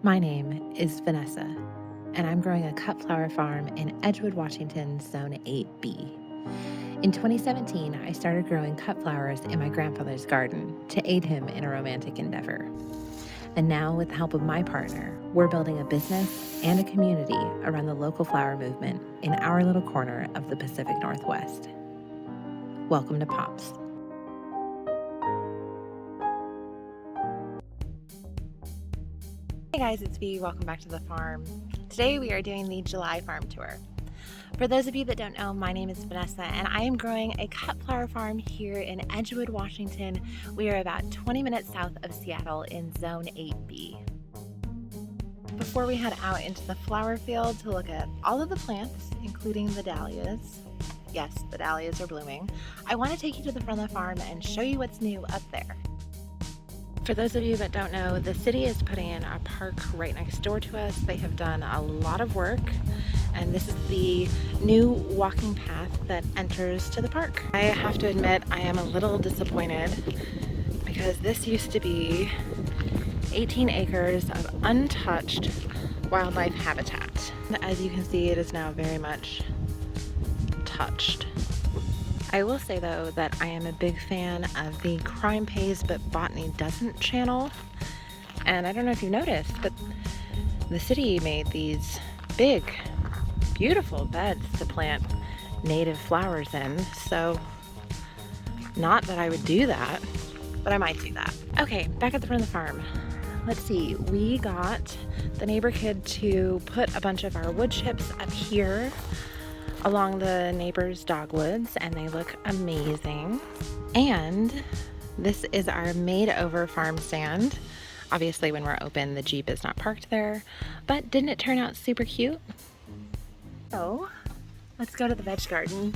My name is Vanessa, and I'm growing a cut flower farm in Edgewood, Washington, Zone 8B. In 2017, I started growing cut flowers in my grandfather's garden to aid him in a romantic endeavor. And now, with the help of my partner, we're building a business and a community around the local flower movement in our little corner of the Pacific Northwest. Welcome to Pops. Hey guys, it's V. Welcome back to the farm. Today we are doing the July farm tour. For those of you that don't know, my name is Vanessa and I am growing a cut flower farm here in Edgewood, Washington. We are about 20 minutes south of Seattle in Zone 8B. Before we head out into the flower field to look at all of the plants, including the dahlias, yes, the dahlias are blooming, I want to take you to the front of the farm and show you what's new up there. For those of you that don't know, the city is putting in a park right next door to us. They have done a lot of work, and this is the new walking path that enters to the park. I have to admit, I am a little disappointed because this used to be 18 acres of untouched wildlife habitat. As you can see, it is now very much touched. I will say though that I am a big fan of the Crime Pays but Botany Doesn't channel, and I don't know if you noticed, but the city made these big, beautiful beds to plant native flowers in, so not that I would do that, but I might do that. Okay, back at the front of the farm. Let's see, we got the neighbor kid to put a bunch of our wood chips up here along the neighbor's dogwoods, and they look amazing. And this is our made over farm stand. Obviously when we're open the Jeep is not parked there, but didn't it turn out super cute? So let's go to the veg garden.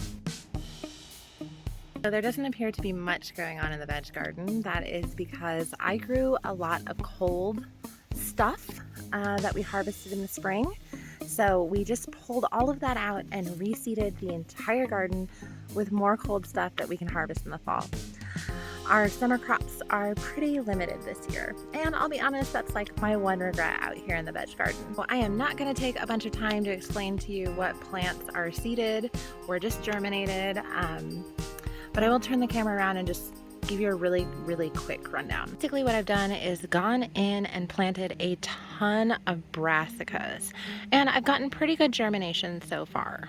So there doesn't appear to be much going on in the veg garden. That is because I grew a lot of cold stuff that we harvested in the spring. So we just pulled all of that out and reseeded the entire garden with more cold stuff that we can harvest in the fall. Our summer crops are pretty limited this year, and I'll be honest, that's like my one regret out here in the veg garden. Well, I am not going to take a bunch of time to explain to you what plants are seeded or just germinated, but I will turn the camera around and just give you a really quick rundown. Basically what I've done is gone in and planted a ton of brassicas, and I've gotten pretty good germination so far.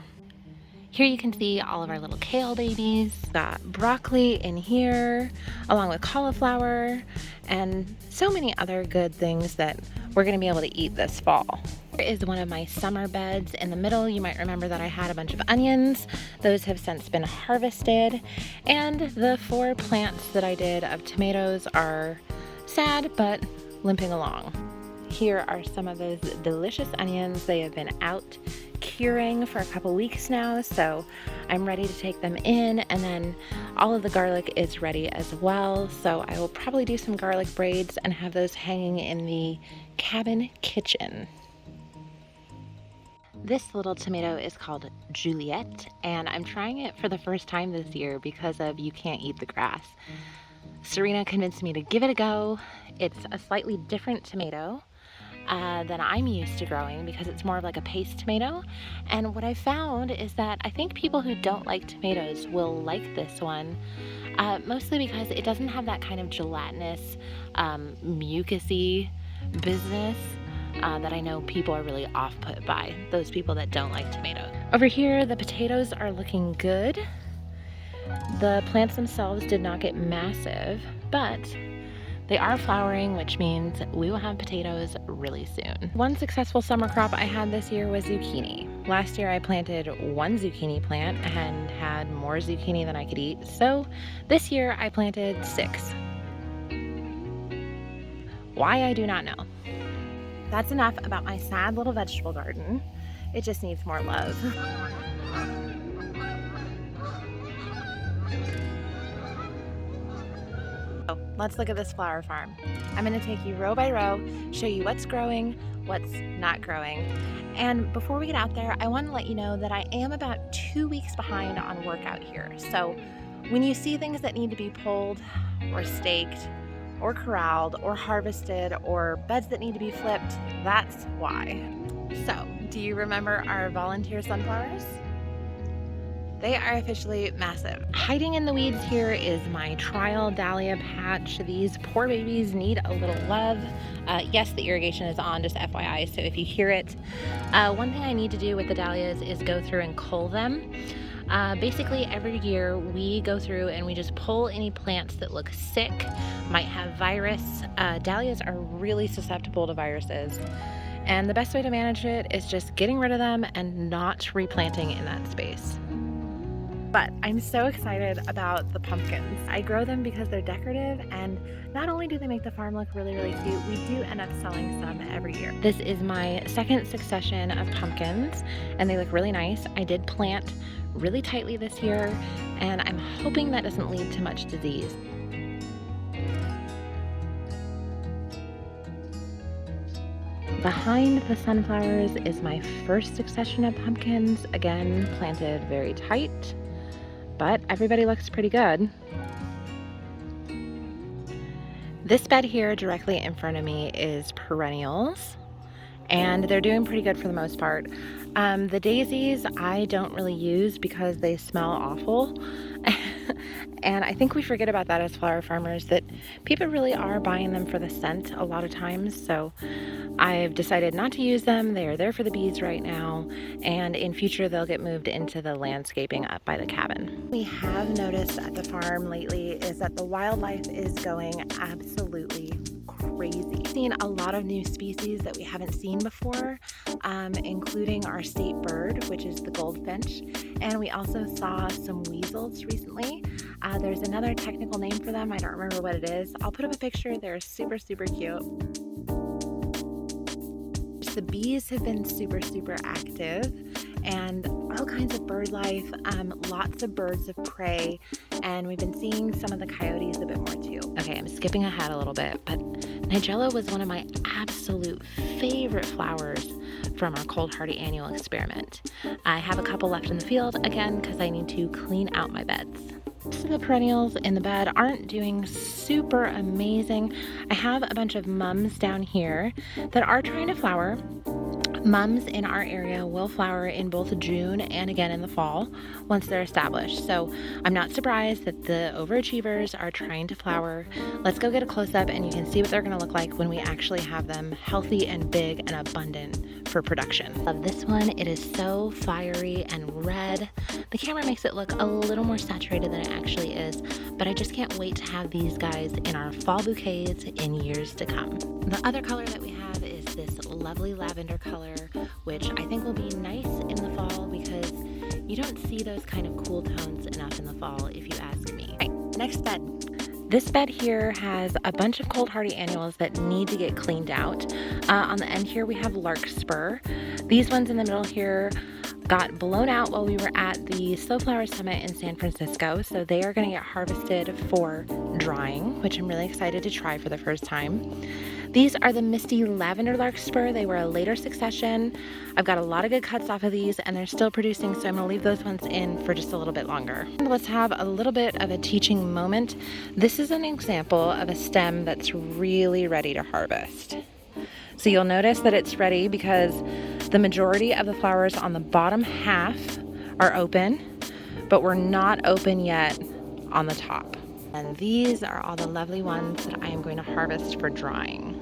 Here you can see all of our little kale babies. Got broccoli in here, along with cauliflower, and so many other good things that we're gonna be able to eat this fall. Here is one of my summer beds. In the middle, you might remember that I had a bunch of onions. Those have since been harvested. And the 4 plants that I did of tomatoes are sad, but limping along. Here are some of those delicious onions. They have been out curing for a couple weeks now, so I'm ready to take them in, and then all of the garlic is ready as well, so I will probably do some garlic braids and have those hanging in the cabin kitchen. This little tomato is called Juliet, and I'm trying it for the first time this year because of you can't eat the grass. Serena convinced me to give it a go. It's a slightly different tomato than I'm used to growing because it's more of like a paste tomato, and what I found is that I think people who don't like tomatoes will like this one, mostly because it doesn't have that kind of gelatinous, mucusy business that I know people are really off-put by, those people that don't like tomatoes. Over here the potatoes are looking good. The plants themselves did not get massive, but they are flowering, which means we will have potatoes really soon. One successful summer crop I had this year was zucchini. Last year I planted 1 zucchini plant and had more zucchini than I could eat, so this year I planted 6. Why, I do not know. That's enough about my sad little vegetable garden. It just needs more love. So let's look at this flower farm. I'm going to take you row by row, show you what's growing, what's not growing. And before we get out there, I want to let you know that I am about 2 weeks behind on work out here. So when you see things that need to be pulled or staked or corralled or harvested or beds that need to be flipped. That's why. So, do you remember our volunteer sunflowers? They are officially massive. Hiding in the weeds here is my trial dahlia patch. These poor babies need a little love. Yes, the irrigation is on, just FYI, so if you hear it. One thing I need to do with the dahlias is go through and cull them. Basically every year we go through and we just pull any plants that look sick, might have virus. Dahlias are really susceptible to viruses. And the best way to manage it is just getting rid of them and not replanting in that space. But I'm so excited about the pumpkins. I grow them because they're decorative, and not only do they make the farm look really, really cute, we do end up selling some every year. This is my second succession of pumpkins, and they look really nice. I did plant really tightly this year, and I'm hoping that doesn't lead to much disease. Behind the sunflowers is my first succession of pumpkins, again planted very tight. But everybody looks pretty good. This bed here directly in front of me is perennials, and they're doing pretty good for the most part. The daisies I don't really use because they smell awful. And I think we forget about that as flower farmers, that people really are buying them for the scent a lot of times. So I've decided not to use them. They are there for the bees right now, and in future they'll get moved into the landscaping up by the cabin. We have noticed at the farm lately is that the wildlife is going absolutely crazy. We've seen a lot of new species that we haven't seen before, including our state bird, which is the goldfinch, and we also saw some weasels recently. There's another technical name for them. I don't remember what it is. I'll put up a picture. They're super, super cute. The bees have been super, super active, and all kinds of bird life, lots of birds of prey, and we've been seeing some of the coyotes a bit more too. Okay, I'm skipping ahead a little bit, but Nigella was one of my absolute favorite flowers from our cold hardy annual experiment. I have a couple left in the field, again, because I need to clean out my beds. Most of the perennials in the bed aren't doing super amazing. I have a bunch of mums down here that are trying to flower. Mums in our area will flower in both June and again in the fall once they're established. So I'm not surprised that the overachievers are trying to flower. Let's go get a close-up and you can see what they're going to look like when we actually have them healthy and big and abundant for production. Love this one. It is so fiery and red. The camera makes it look a little more saturated than it actually is, but I just can't wait to have these guys in our fall bouquets in years to come. The other color that we have is this lovely lavender color, which I think will be nice in the fall because you don't see those kind of cool tones enough in the fall, if you ask me. Right, next bed. This bed here has a bunch of cold hardy annuals that need to get cleaned out. On the end here we have larkspur. These ones in the middle here got blown out while we were at the Slow Flower Summit in San Francisco, so they are going to get harvested for drying, which I'm really excited to try for the first time. These are the Misty Lavender Larkspur. They were a later succession. I've got a lot of good cuts off of these and they're still producing, so I'm gonna leave those ones in for just a little bit longer. And let's have a little bit of a teaching moment. This is an example of a stem that's really ready to harvest. So you'll notice that it's ready because the majority of the flowers on the bottom half are open, but we're not open yet on the top. And these are all the lovely ones that I am going to harvest for drying.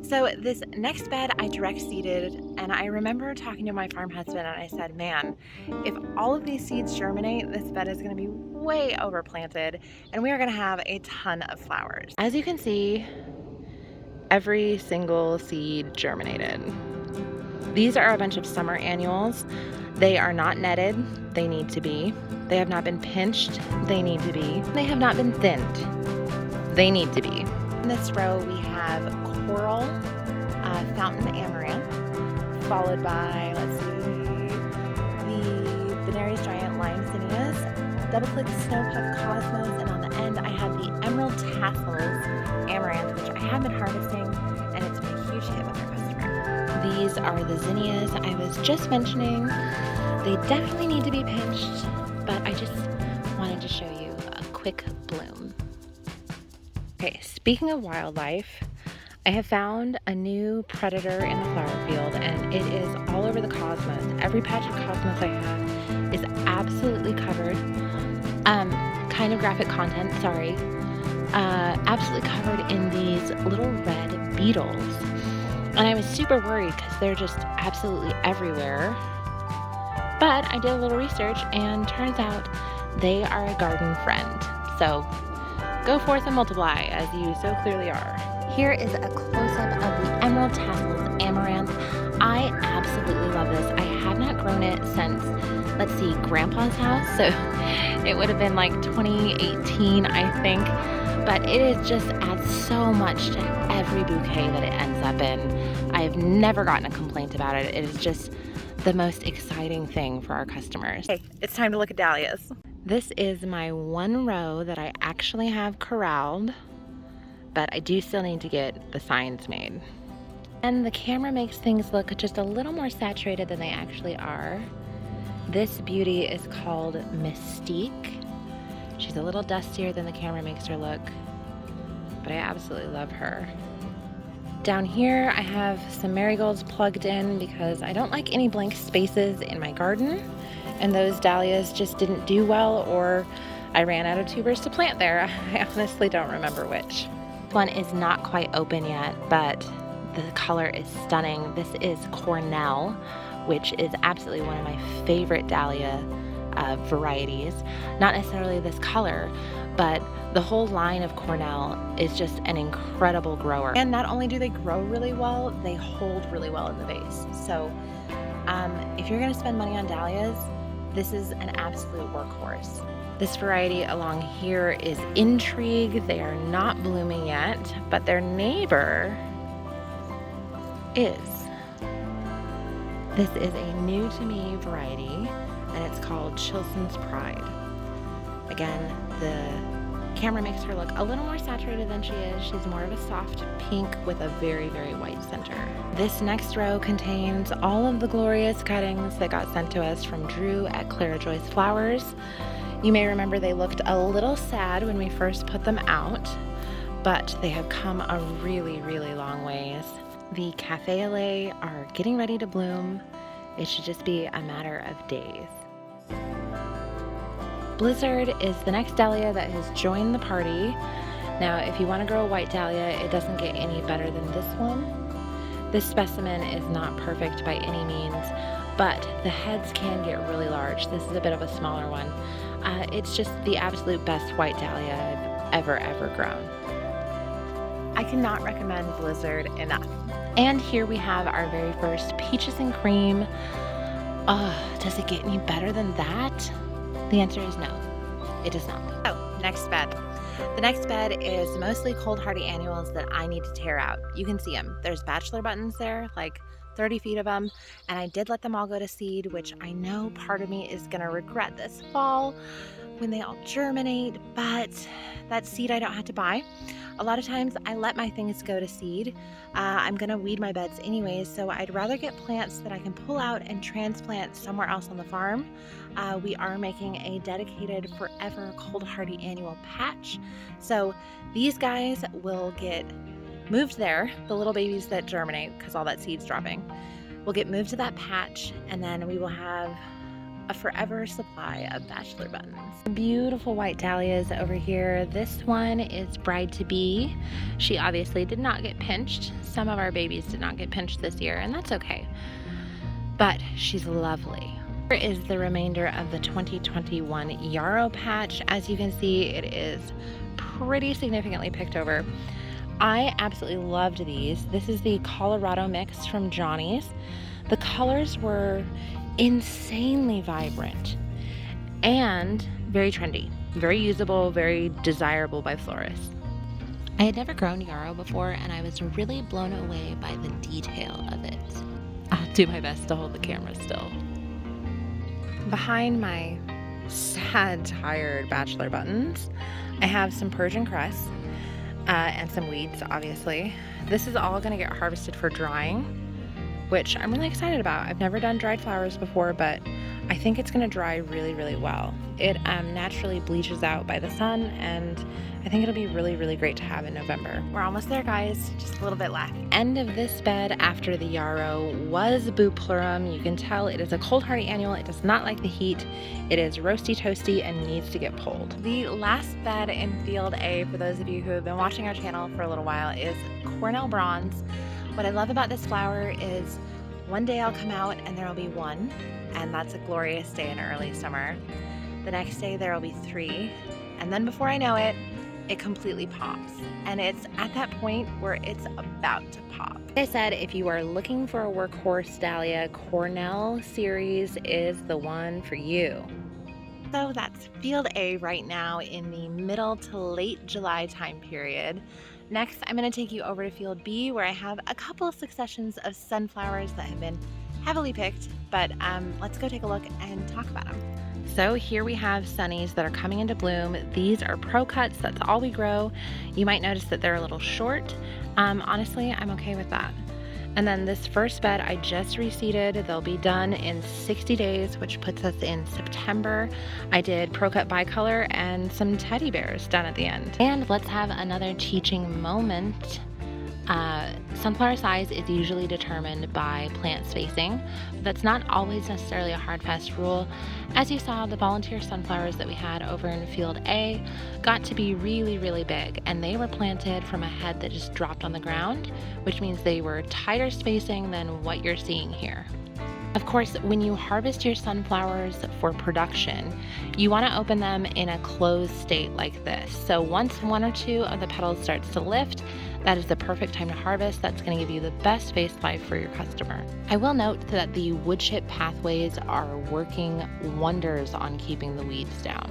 So this next bed I direct seeded, and I remember talking to my farm husband and I said, man, if all of these seeds germinate, this bed is going to be way overplanted and we are going to have a ton of flowers. As you can see, every single seed germinated. These are a bunch of summer annuals. They are not netted. They need to be. They have not been pinched. They need to be. They have not been thinned. They need to be. In this row we have coral, fountain amaranth, followed by, let's see, the Venere's giant lime zinnias, double-click snow puff cosmos, and on the end I have the emerald tassels amaranth, which I have been harvesting, and it's been a huge hit with our customer. These are the zinnias I was just mentioning. They definitely need to be pinched, but I just wanted to show you a quick bloom. Okay, speaking of wildlife, I have found a new predator in the flower field, and it is all over the cosmos. Every patch of cosmos I have is absolutely covered. Kind of graphic content, sorry. Absolutely covered in these little red beetles. And I was super worried because they're just absolutely everywhere. But I did a little research and turns out they are a garden friend. So go forth and multiply as you so clearly are. Here is a close-up of the Emerald Tassels Amaranth. I absolutely love this. I have not grown it since, let's see, Grandpa's house. So it would have been like 2018, I think. But it just adds so much to every bouquet that it ends up in. I've never gotten a complaint about it. It is just the most exciting thing for our customers. Hey, it's time to look at dahlias. This is my one row that I actually have corralled, but I do still need to get the signs made. And the camera makes things look just a little more saturated than they actually are. This beauty is called Mystique. She's a little dustier than the camera makes her look, but I absolutely love her. Down here I have some marigolds plugged in because I don't like any blank spaces in my garden, and those dahlias just didn't do well, or I ran out of tubers to plant there. I honestly don't remember which. This one is not quite open yet, but the color is stunning. This is Cornell, which is absolutely one of my favorite dahlia varieties. Not necessarily this color, but the whole line of Cornell is just an incredible grower. And not only do they grow really well, they hold really well in the vase. So if you're gonna spend money on dahlias, this is an absolute workhorse. This variety along here is Intrigue. They are not blooming yet, but their neighbor is. This is a new to me variety, and it's called Chilson's Pride. Again, the camera makes her look a little more saturated than she is. She's more of a soft pink with a very, very white center. This next row contains all of the glorious cuttings that got sent to us from Drew at Clara Joy's Flowers. You may remember they looked a little sad when we first put them out, but they have come a really, really long ways. The Cafe LA are getting ready to bloom. It should just be a matter of days. Blizzard is the next dahlia that has joined the party. Now, if you want to grow a white dahlia, it doesn't get any better than this one. This specimen is not perfect by any means, but the heads can get really large. This is a bit of a smaller one. It's just the absolute best white dahlia I've ever grown. I cannot recommend Blizzard enough. And here we have our very first peaches and cream. Does it get any better than that? The answer is no, it does not. Oh, next bed. The next bed is mostly cold hardy annuals that I need to tear out. You can see them. There's bachelor buttons there, like 30 feet of them, and I did let them all go to seed, which I know part of me is gonna regret this fall when they all germinate, but that seed I don't have to buy. A lot of times I let my things go to seed. I'm gonna weed my beds anyways, so I'd rather get plants that I can pull out and transplant somewhere else on the farm. We are making a dedicated forever cold hardy annual patch. So these guys will get moved there, the little babies that germinate because all that seed's dropping, will get moved to that patch, and then we will have a forever supply of bachelor buttons. Beautiful white dahlias over here. This one is Bride to Be. She obviously did not get pinched. Some of our babies did not get pinched this year, and that's okay. But she's lovely. Here is the remainder of the 2021 yarrow patch. As you can see, it is pretty significantly picked over. I absolutely loved these. This is the Colorado mix from Johnny's. The colors were insanely vibrant and very trendy, very usable, very desirable by florists. I had never grown yarrow before, and I was really blown away by the detail of it. I'll do my best to hold the camera still. Behind my sad, tired bachelor buttons, I have some Persian cress and some weeds, obviously. This is all gonna get harvested for drying, which I'm really excited about. I've never done dried flowers before, but I think it's going to dry really, really well. It naturally bleaches out by the sun, and I think it'll be really, really great to have in November. We're almost there, guys. Just a little bit left. End of this bed after the yarrow was Bupleurum. You can tell it is a cold hardy annual. It does not like the heat. It is roasty toasty and needs to get pulled. The last bed in field A, for those of you who have been watching our channel for a little while, is Cornell Bronze. What I love about this flower is one day I'll come out and there will be one, and that's a glorious day in early summer. The next day there will be three, and then before I know it, it completely pops. And it's at that point where it's about to pop. Like I said, if you are looking for a workhorse dahlia, Cornell series is the one for you. So that's field A right now in the middle to late July time period. Next, I'm going to take you over to field B, where I have a couple of successions of sunflowers that have been heavily picked, but let's go take a look and talk about them. So here we have sunnies that are coming into bloom. These are pro cuts, that's all we grow. You might notice that they're a little short. Honestly, I'm okay with that. And then this first bed I just reseeded. They'll be done in 60 days, which puts us in September. I did pro cut bicolor and some teddy bears done at the end. And let's have another teaching moment. Sunflower size is usually determined by plant spacing, but that's not always necessarily a hard fast rule. As you saw, the volunteer sunflowers that we had over in field A got to be really, really big, and they were planted from a head that just dropped on the ground, which means they were tighter spacing than what you're seeing here. Of course, when you harvest your sunflowers for production, you want to open them in a closed state like this. So once one or two of the petals starts to lift, that is the perfect time to harvest. That's going to give you the best face life for your customer. I will note that the wood chip pathways are working wonders on keeping the weeds down.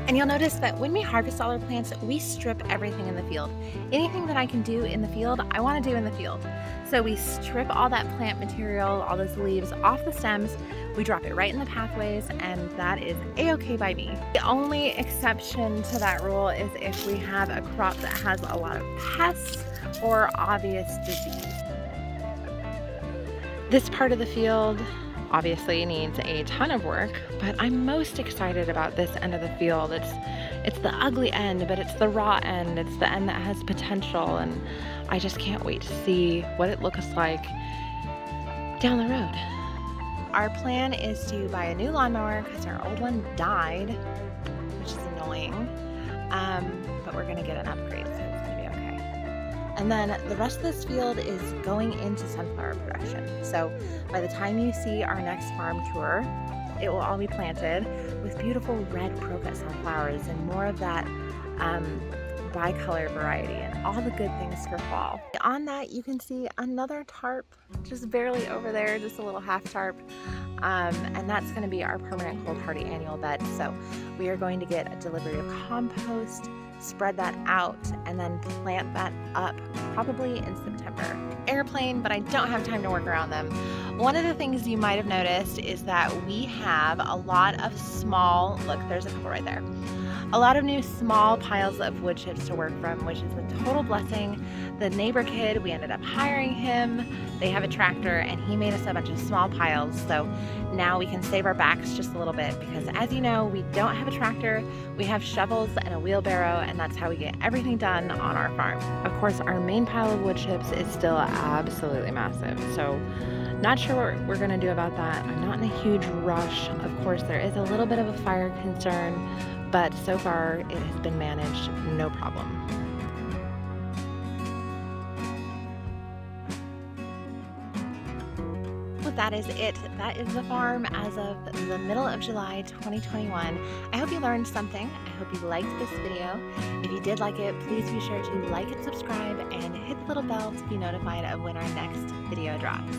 And you'll notice that when we harvest all our plants, we strip everything in the field. Anything that I can do in the field, I want to do in the field. So we strip all that plant material, all those leaves off the stems, we drop it right in the pathways, and that is a-okay by me. The only exception to that rule is if we have a crop that has a lot of pests or obvious disease. This part of the field obviously needs a ton of work, but I'm most excited about this end of the field. It's the ugly end, but it's the raw end. It's the end that has potential, and I just can't wait to see what it looks like down the road. Our plan is to buy a new lawnmower because our old one died, which is annoying, but we're gonna get an upgrade, so it's gonna be okay. And then the rest of this field is going into sunflower production. So by the time you see our next farm tour, it will all be planted with beautiful red pro-cut sunflowers and more of that bicolor variety and all the good things for fall. On that, you can see another tarp just barely over there, just a little half tarp. And that's going to be our permanent cold hardy annual bed. So we are going to get a delivery of compost, spread that out, and then plant that up probably in September. Airplane, but I don't have time to work around them. One of the things you might have noticed is that we have a lot of small, look, there's a couple right there. A lot of new small piles of wood chips to work from, which is a total blessing. The neighbor kid, we ended up hiring him. They have a tractor and he made us a bunch of small piles. So now we can save our backs just a little bit because, as you know, we don't have a tractor. We have shovels and a wheelbarrow, and that's how we get everything done on our farm. Of course, our main pile of wood chips is still absolutely massive. So not sure what we're gonna do about that. I'm not in a huge rush. Of course, there is a little bit of a fire concern, but so far it has been managed no problem. Well, that is it. That is the farm as of the middle of July 2021. I hope you learned something. I hope you liked this video. If you did like it, please be sure to like and subscribe and hit the little bell to be notified of when our next video drops.